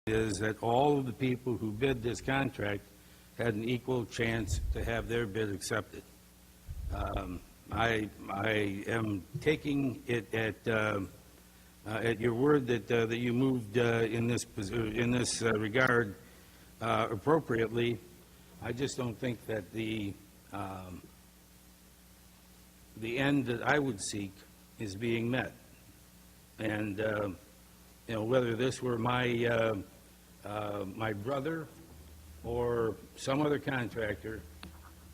is that all of the people who bid this contract had an equal chance to have their bid accepted. I am taking it at your word that you moved in this regard appropriately. I just don't think that the end that I would seek is being met. And you know, whether this were my my brother or some other contractor,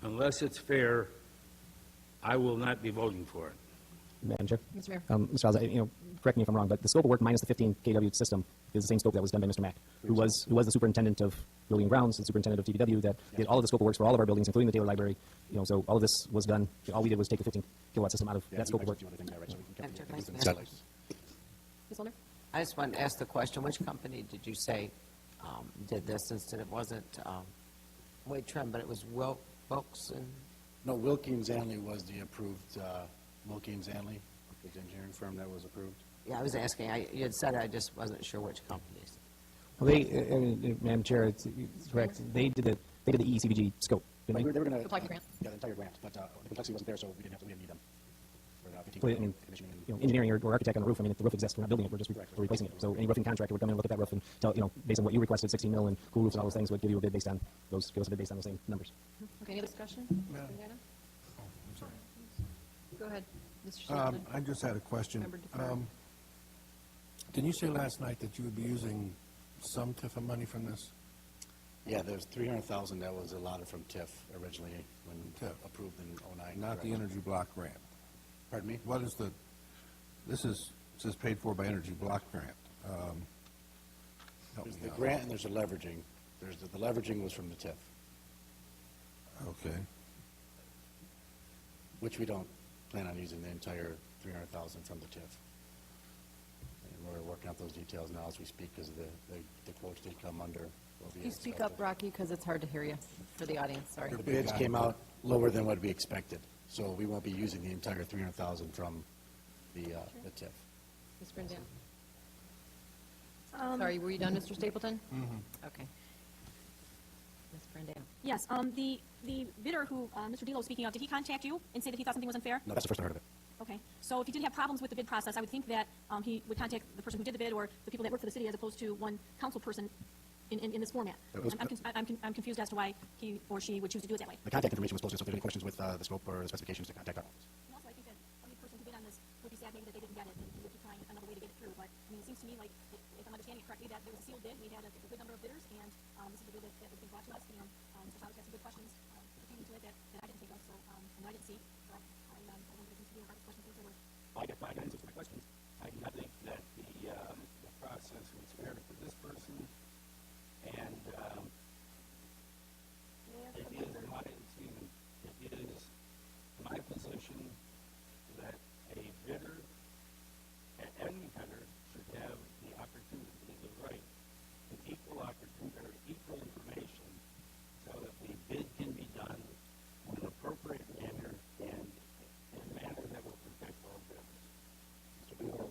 unless it's fair, I will not be voting for it. Madam Chair? Mr. Mayor. Mr. Alza, correct me if I'm wrong, but the scope of work minus the 15 kW system is the same scope that was done by Mr. Mack, who was the superintendent of building and grounds, the superintendent of DPW, that did all of the scope of works for all of our buildings, including the Taylor Library. So all of this was done. All we did was take the 15 kilowatt system out of that scope of work. Ms. Olner? I just wanted to ask the question, which company did you say did this, since it wasn't Wade Trim, but it was Wilkes? No, Wilkins Anley was the approved, Wilkins Anley, the engineering firm that was approved. Yeah, I was asking. You had said, I just wasn't sure which companies. Well, Madam Chair, it's correct. They did the EECBG scope, didn't They were going to Apply for grant. Yeah, the entire grant, but the complexity wasn't there, so we didn't need them. Well, engineering or architect on the roof, if the roof exists, we're not building it, we're replacing it. So any roofing contractor would come in and look at that roof and tell, based on what you requested, 16 mil and cool roofs and all those things, would give you a bid based on those, give us a bid based on those same numbers. Okay, any other discussion? Madam- Indiana? I'm sorry. Go ahead, Mr. Stapleton. I just had a question. Member deferred. Didn't you say last night that you would be using some TIFA money from this? Yeah, there's 300,000 that was allotted from TIF originally when TIF. approved in '09. Not the energy block grant? Pardon me? What is this says paid for by energy block grant. Help There's me the out. grant and there's the leveraging. The leveraging was from the TIF, Okay. which we don't plan on using the entire 300,000 from the TIF. And we're working out those details now as we speak, because the quotes did come under what we Can you speak up, expected. Rocky, because it's hard to hear you for the audience, sorry. The bids came out lower than what we expected, so we won't be using the entire 300,000 from the TIF. Ms. Brindam? Sorry, were you done, Mr. Stapleton? Mm-hmm. Okay. Ms. Brindam? Yes, the bidder who Mr. Delo was speaking of, did he contact you and say that he thought something was unfair? No, that's the first I heard of it. Okay, so if he did have problems with the bid process, I would think that he would contact the person who did the bid or the people that work for the city as opposed to one council person in this format. I'm confused as to why he or she would choose to do it that way. The contact information was posted, so if there are any questions with the scope or the specifications, to contact our office. And also, I think that any person who bid on this would be sad maybe that they didn't get it and he would keep trying another way to get it through. But, I mean, it seems to me like, if I'm understanding it correctly, that there was a sealed bid, we had a good number of bidders, and this is the bid that was being brought to us, and Mr. Chavez had some good questions pertaining to it that I didn't think of, so, and I didn't see. So I wanted to continue our questions if there were. I got five answers to my questions. I do not think that the process was fair for this person, and it is my position that a bidder, any bidder, should have the opportunity, the right, an equal opportunity, or equal information, so that the bid can be done in an appropriate manner and in a manner that will protect all bidders.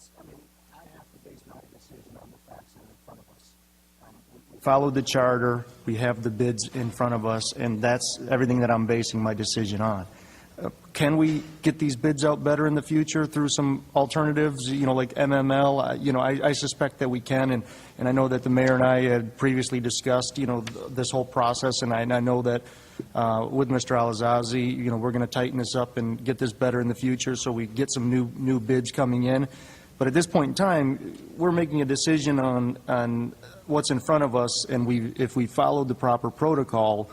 is, I mean, I have to base my decision on the facts that are in front of us. We followed the charter, we have the bids in front of us, and that's everything that I'm basing my decision on. Can we get these bids out better in the future through some alternatives, like MML? I suspect that we can, and I know that the mayor and I had previously discussed, this whole process, and I know that with Mr. Alazazi, we're going to tighten this up and get this better in the future so we get some new bids coming in. But at this point in time, we're making a decision on what's in front of us, and if we follow the proper protocol,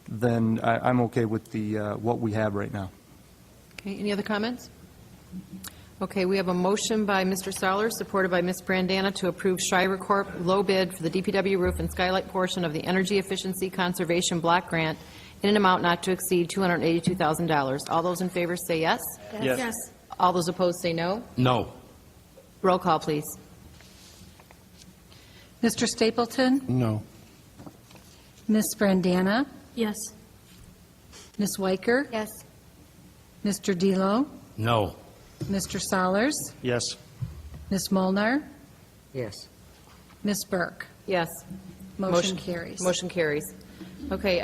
then I'm okay with what we have right now. Okay, any other comments? Okay, we have a motion by Mr. Sollers, supported by Ms. Brandana, to approve Schreiber Corp. low bid for the DPW roof and skylight portion of the Energy Efficiency Conservation Block Grant in an amount not to exceed $282,000. All those in favor say yes. Yes. All those opposed say no. No. Roll call, please. Mr. Stapleton? No. Ms. Brandana? Yes. Ms. Weicker? Yes. Mr. Delo? No. Mr. Sollers? Yes. Ms. Molnar? Yes. Ms. Burke? Yes. Motion carries. Motion carries. Okay,